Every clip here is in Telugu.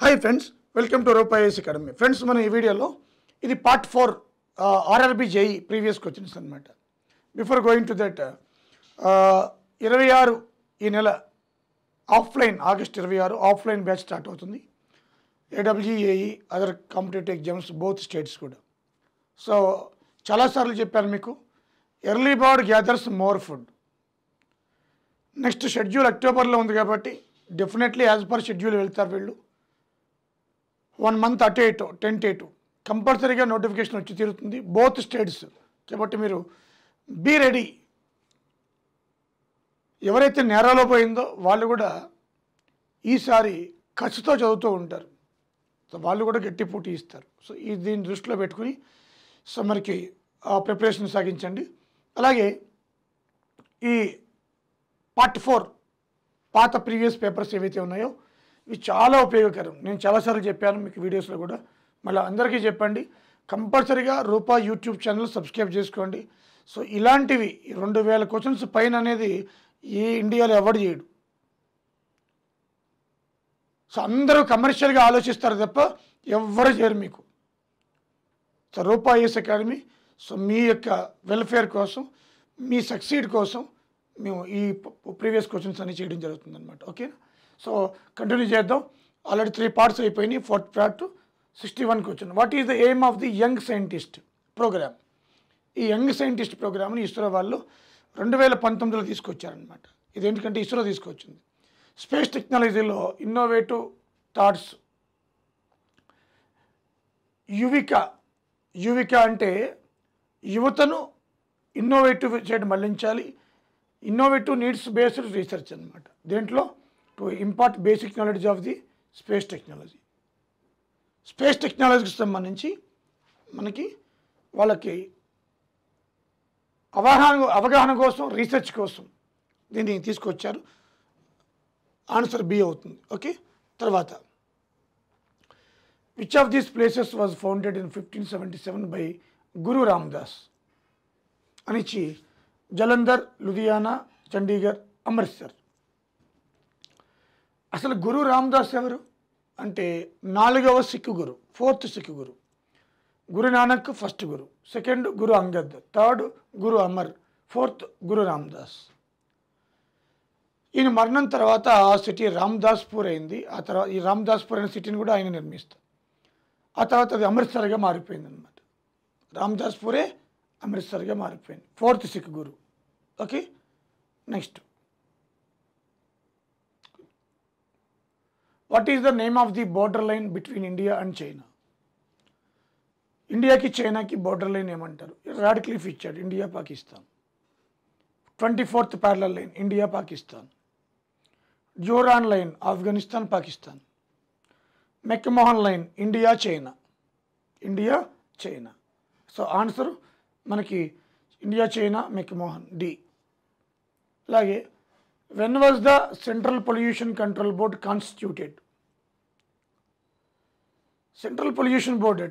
Hi friends, welcome to Rupa IAS academy. Friends, మనం ఈ వీడియోలో ఇది part 4 RRB JE previous questions అనమాట. బిఫోర్ గోయింగ్ టు దట్ 26 ఈ నెల offline August 26 offline batch start అవుతుంది. ఏడబ్ల్యూఏఈ other competitive exams both states కూడా. సో చాలాసార్లు చెప్పాను మీకు, early bird gathers more food. Next schedule అక్టోబర్లో ఉంది కాబట్టి డెఫినెట్లీ యాజ్ పర్ షెడ్యూల్ వెళ్తారు వీళ్ళు. 1 మంత్ అటు ఇటు 10 కంపల్సరీగా నోటిఫికేషన్ వచ్చి తీరుతుంది బోత్ స్టేట్స్. కాబట్టి మీరు బీ రెడీ. ఎవరైతే నేరాలో పోయిందో వాళ్ళు కూడా ఈసారి ఖర్చుతో చదువుతూ ఉంటారు. సో వాళ్ళు కూడా గట్టి పోటీ ఇస్తారు. సో దీన్ని దృష్టిలో పెట్టుకుని సమ్మర్కి ప్రిపరేషన్ సాగించండి. అలాగే ఈ పార్ట్ 4 పాత ప్రీవియస్ పేపర్స్ ఏవైతే ఉన్నాయో ఇవి చాలా ఉపయోగకరం. నేను చాలాసార్లు చెప్పాను మీకు వీడియోస్లో కూడా, మళ్ళీ అందరికీ చెప్పండి. కంపల్సరీగా రూపా యూట్యూబ్ ఛానల్ సబ్స్క్రైబ్ చేసుకోండి. సో ఇలాంటివి 2000 క్వశ్చన్స్ పైన అనేది ఈ ఇండియాలో ఎవడు చేయడు. సో అందరూ కమర్షియల్గా ఆలోచిస్తారు తప్ప ఎవ్వరు చేయరు మీకు. సో రూపా ఐఏఎస్ అకాడమీ సో మీ యొక్క వెల్ఫేర్ కోసం, మీ సక్సీడ్ కోసం మేము ఈ ప్రీవియస్ క్వశ్చన్స్ అన్ని చేయడం జరుగుతుంది అనమాట. ఓకే, సో కంటిన్యూ చేద్దాం. ఆల్రెడీ 3 పార్ట్స్ అయిపోయినాయి. 4th part 61 question. What is the aim of the young scientist program? ఈ యంగ్ సైంటిస్ట్ ప్రోగ్రామ్ని ఇస్రో వాళ్ళు 2019లో తీసుకొచ్చారనమాట. ఇది ఎందుకంటే ఇస్రో తీసుకొచ్చింది. స్పేస్ టెక్నాలజీలో ఇన్నోవేటివ్ థాట్స్. యువిక అంటే యువతను ఇన్నోవేటివ్ చేయడం మళ్ళించాలి. ఇన్నోవేటివ్ నీడ్స్ బేస్డ్ రీసెర్చ్ అనమాట. దేంట్లో to impart basic knowledge of the space technology. Space టెక్నాలజీకి సంబంధించి మనకి వాళ్ళకి అవగాహన కోసం, రీసెర్చ్ కోసం దీన్ని తీసుకొచ్చారు. ఆన్సర్ బి అవుతుంది. ఓకే, తర్వాత which of these places was founded in 1577 by Guru Ramdas అనిచ్చి జలంధర్, లుధియానా, చండీగఢ్, అమృత్సర్. అసలు గురు రామదాస్ ఎవరు అంటే 4వ Sikh guru, 4th Sikh guru. Guru Nanak first guru, 2nd Guru Angad, 3rd Guru Amar, 4th Guru Ramdas. ఈయన మరణం తర్వాత ఆ సిటీ రామదాస్పూర్ అయింది. ఆ తర్వాత ఈ రామదాస్పూర్ అనే సిటీని కూడా ఆయన నిర్మిస్తారు. ఆ తర్వాత అది అమృత్సర్గా మారిపోయింది అనమాట. రామదాస్పూరే అమృత్సర్గా మారిపోయింది. 4th Sikh guru. Okay, next what is the name of the border line between India and China? ఇండియాకి చైనాకి బోర్డర్ లైన్ ఏమంటారు? రాడ్క్లిఫ్ ఇచ్చాడు. India Pakistan. 24th parallel line India Pakistan. Durand line Afghanistan Pakistan. McMahon line India China. So answer మనకి ఇండియా చైనా మెక్మోహన్ డి. అలాగే when was the central pollution control board constituted? Central pollution board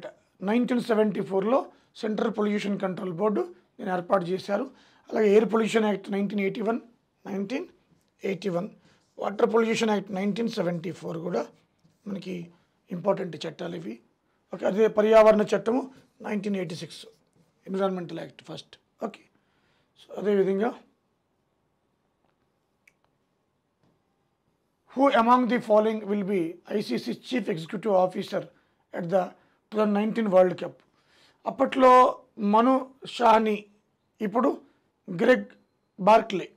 1974లో సెంట్రల్ పొల్యూషన్ కంట్రోల్ బోర్డు నేను ఏర్పాటు చేశారు. అలాగే air pollution act 1981, water pollution act 1974 కూడా మనకి ఇంపార్టెంట్ చట్టాలు ఇవి. ఓకే, అదే పర్యావరణ చట్టము 1986 environmental act first. Okay, so అదేవిధంగా who among the following will be ICC's chief executive officer at the 2019 world cup? అప్పట్లో మను షాని, ఇప్పుడు గ్రెగ్ బార్క్లే.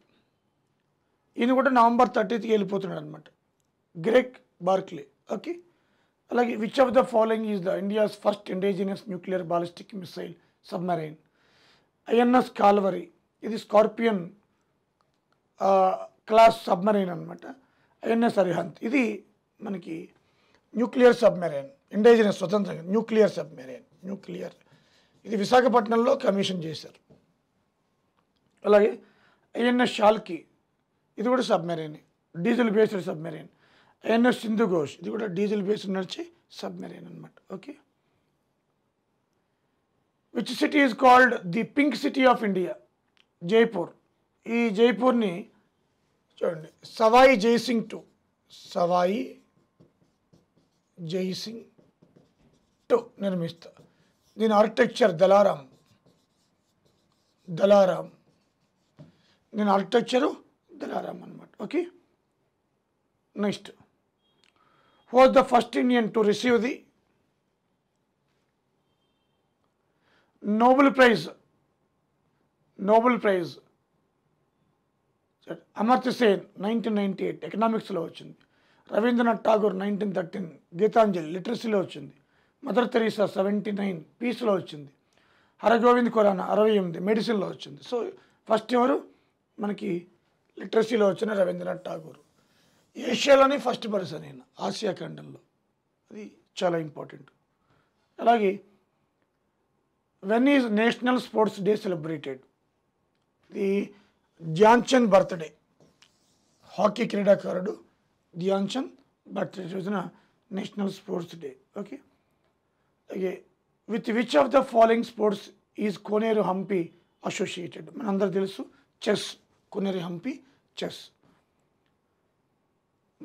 ఈయన కూడా November 30th వెళ్ళిపోతున్నాడు అనమాట, గ్రెగ్ బార్క్లే. ఓకే, అలాగే which of the following is the India's first indigenous nuclear ballistic missile submarine? INS Calvary. ఇది స్కార్పియన్ క్లాస్ సబ్మరైన్ అనమాట. INS అరిహంత్ ఇది మనకి న్యూక్లియర్ సబ్మెరైన్, ఇండిజినస్ స్వతంత్రంగా న్యూక్లియర్ సబ్మెరైన్. ఇది విశాఖపట్నంలో కమిషన్ చేశారు. అలాగే INS షాల్కి ఇది కూడా submarine, diesel based submarine. INS Sindhu Ghosh ఇది కూడా డీజిల్ బేస్డ్ నడిచే సబ్మెరైన్ అనమాట. Okay, which city is called the pink city of India? Jaipur. ఈ జైపూర్ని చూడండి, సవాయి జైసింగ్ జైసింగ్ టు నిర్మిస్తా. దీని ఆర్కిటెక్చర్ దలారాం. దీని ఆర్కిటెక్చరు దలారాం అనమాట. Okay. Next, who was the first Indian to receive the Nobel prize? Amartya Sen 1998 ఎకనామిక్స్లో వచ్చింది. రవీంద్రనాథ్ ఠాగూర్ 1913 గీతాంజలి లిటరసీలో వచ్చింది. మదర్ తెరీసా 79 పీస్లో వచ్చింది. హరగోవింద్ ఖురానా 68 మెడిసిన్లో వచ్చింది. సో ఫస్ట్ ఎవరు మనకి లిటరసీలో వచ్చిన రవీంద్రనాథ్ ఠాగూర్. ఏషియాలోనే ఫస్ట్ పర్సన్ అయిన ఆసియా ఖండంలో, అది చాలా ఇంపార్టెంట్. అలాగే when is national sports day celebrated? ఇది ధ్యాన్ చంద్ బర్త్డే. హాకీ క్రీడాకారుడు ధ్యాన్ చంద్ బర్త్డే రోజున నేషనల్ స్పోర్ట్స్ డే. ఓకే. అలాగే with which of the following sports is Koneru Humpy associated? మనందరూ తెలుసు, chess. Koneru Humpy chess.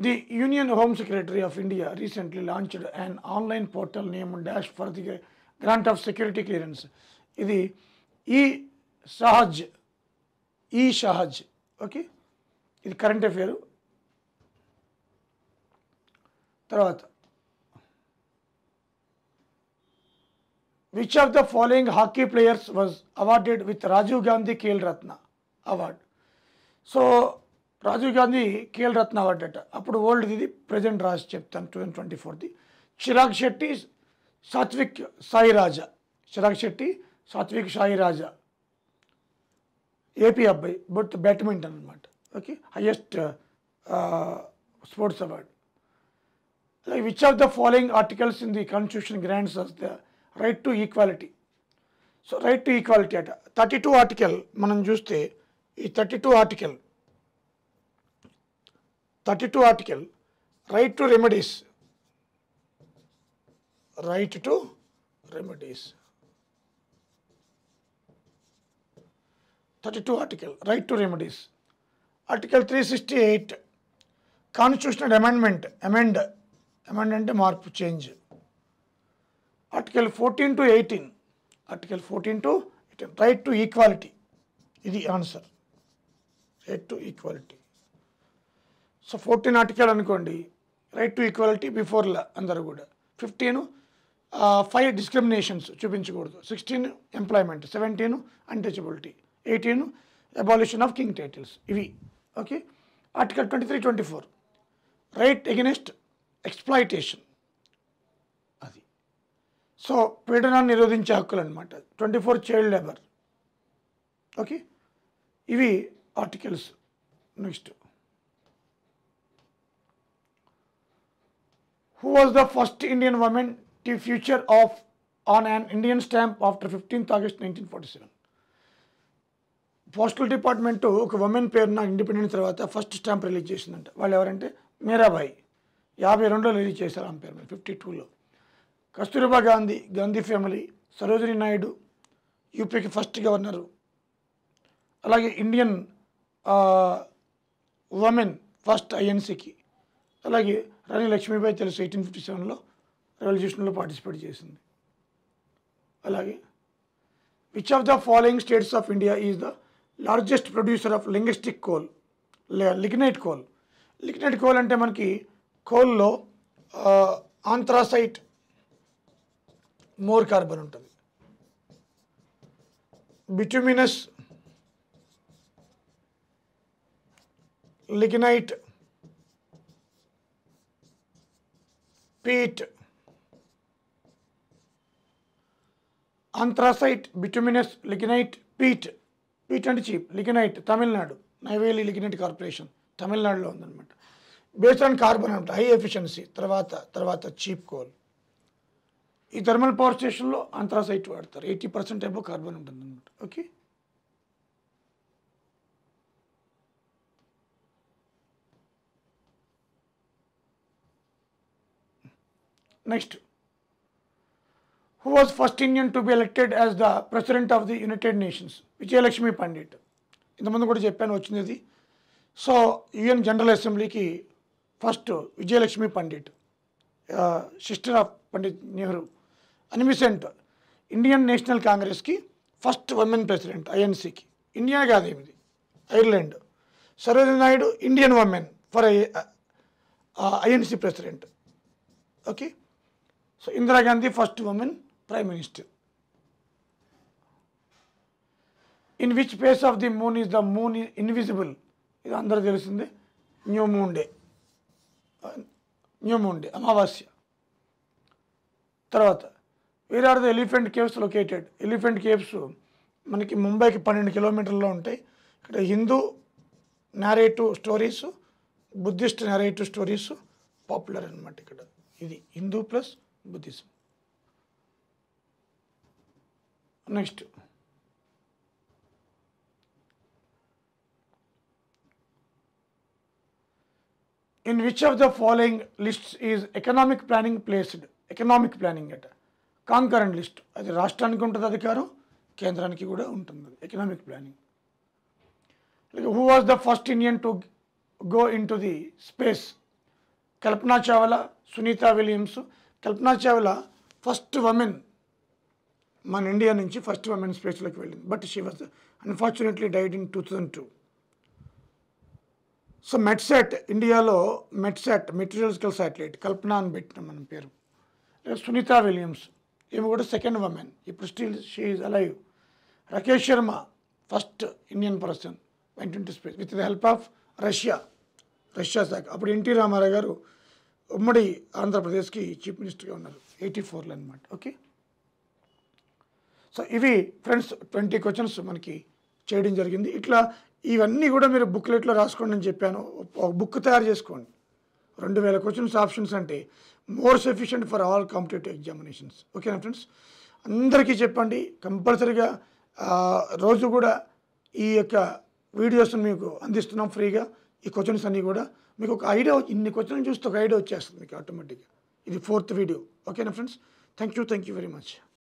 The union home secretary of India recently launched an online portal name dash for the grant of security clearance. ఇది ఈ షహజ్. ఓకే. ఇది కరెంట్ అఫేర్. తర్వాత, which of the following hockey players was awarded with Rajiv Gandhi Khel Ratna award? So Rajiv Gandhi Khel Ratna award అట. అప్పుడు ఓల్డ్ ఇది, ప్రజెంట్ రాసి చెప్తాను. 2024ది. చిరాగ్ శెట్టి సాత్విక్ సాయిరాజా ఏపీ అబ్బాయి, బట్ బ్యాడ్మింటన్ అనమాట. ఓకే. Highest sports award. అలాగే which of the following articles in the constitution grants us the right to equality? So right to equality అట. 32 ఆర్టికల్ మనం చూస్తే, ఈ 32 article right to remedies. 32 article right to remedies. Article 368 constitutional amend అంటే మార్పు, change. Article 14 to 18 right to equality. ఇది answer, right to equality. So 14 article అనుకోండి, right to equality before law అందరూ కూడా. 15 5 డిస్క్రిమినేషన్స్ చూపించకూడదు. 16 employment. 17 untouchability. 18 abolition of king titles. ఇవి. Okay. Article 23, 24 right against exploitation. అది. సో పీడనాన్ని నిరోధించే హక్కులు అనమాట. 24 చైల్డ్ లేబర్. ఓకే. ఇవి articles. Next, who was the first Indian woman to feature on an Indian stamp after 15th August 1947? Postal department ఒక ఉమెన్ పేరున ఇండిపెండెన్స్ తర్వాత ఫస్ట్ స్టాంప్ రిలీజ్ చేసిందంట. వాళ్ళు ఎవరంటే మీరాబాయి. 52లో రిలీజ్ చేశారు ఆమె పేరు మీద. 52లో కస్తూరిబా గాంధీ ఫ్యామిలీ. సరోజినీ నాయుడు యూపీకి ఫస్ట్ గవర్నరు. అలాగే ఇండియన్ ఉమెన్ ఫస్ట్ ఐఎన్సీకి. అలాగే రాణి లక్ష్మీబాయి తెలుసు, 1857లో రెవల్యూషన్లో పార్టిసిపేట్ చేసింది. అలాగే which of the following states of India is the largest producer of linguistic coal? Lignite coal. Lignite coal అంటే మనకి కోల్లో ఆంథ్రాసైట్ మోర్ కార్బన్ ఉంటుంది. Bituminous, lignite, peat, anthracite, bituminous, lignite, peat. Peat అంటే cheap. Lignite Tamil Nadu, Neyveli lignite corporation తమిళనాడులో ఉందన్నమాట. బేస్డ్ ఆన్ కార్బన్ అంటే హై ఎఫిషియన్సీ. తర్వాత చీప్ కోల్. ఈ థర్మల్ పవర్ స్టేషన్లో ఆంథ్రాసైట్ వాడతారు. 80% ఏమో కార్బన్ ఉంటుంది అనమాట. Okay. Next, who was first Indian to be elected as the president of the United Nations? Vijayalakshmi Pandit. ఇంతకుముందు కూడా చెప్పాను, వచ్చింది ఇది. సో యుఎన్ జనరల్ అసెంబ్లీకి first Vijayalakshmi Pandit. Sister of Pandit Nehru. Annie Besant Indian national కాంగ్రెస్కి ఫస్ట్ ఉమెన్ ప్రెసిడెంట్, ఐఎన్సీకి. ఇండియా కాదేమిది, Ireland. Sarojini Naidu Indian women for INC president. Okay. So Indira Gandhi first women prime minister. In which phase of the moon is the moon invisible? ఇది అందరూ తెలిసిందే, న్యూ మూన్ డే, అమావాస్య. తర్వాత where are the elephant caves located? Elephant caves మనకి ముంబైకి 12 కిలోమీటర్లో ఉంటాయి. ఇక్కడ Hindu narrative stories, Buddhist narrative stories popular అనమాట. ఇక్కడ ఇది Hindu plus Buddhism. Next in which of the following lists is economic planning placed? Economic planning అట కాంకరెంట్ లిస్ట్. అది రాష్ట్రానికి ఉంటుంది అధికారం, కేంద్రానికి కూడా ఉంటుంది economic planning. Who was the first Indian to go into the space? Kalpana Chawla, Sunita Williams. Kalpana Chawla first women మన ఇండియా నుంచి ఫస్ట్ ఉమెన్ స్పేస్లోకి వెళ్ళింది. But she was unfortunately died in 2002. So METSAT, ఇండియాలో మెట్సాట్ మెటీరియల్స్కల్ శాటిలైట్ కల్పన అని పెట్టిన మన పేరు. సునీతా విలియమ్స్, ఈమె కూడా సెకండ్ ఉమెన్, ఇప్పుడు still she is alive. Rakesh Sharma first Indian person went into space with the help of Russia శాఖ. అప్పుడు ఎన్టీ రామారావు గారు ఉమ్మడి ఆంధ్రప్రదేశ్కి చీఫ్ మినిస్టర్గా ఉన్నారు 84లో అనమాట. ఓకే. సో ఇవి ఫ్రెండ్స్ 20 క్వశ్చన్స్ మనకి చేయడం జరిగింది. ఇట్లా ఇవన్నీ కూడా మీరు బుక్లెట్లో రాసుకోండి అని చెప్పాను. ఒక బుక్ తయారు చేసుకోండి. 2000 క్వశ్చన్స్ ఆప్షన్స్ అంటే more sufficient for all competitive examinations. ఓకేనా ఫ్రెండ్స్? అందరికీ చెప్పండి. కంపల్సరీగా రోజు కూడా ఈ యొక్క వీడియోస్ని మీకు అందిస్తున్నాం ఫ్రీగా. ఈ క్వశ్చన్స్ అన్నీ కూడా మీకు ఒక ఐడియా, ఇన్ని క్వశ్చన్ చూస్తే ఒక ఐడియా వచ్చేస్తుంది మీకు ఆటోమేటిక్గా. ఇది 4th వీడియో. ఓకేనా friends? Thank you very much.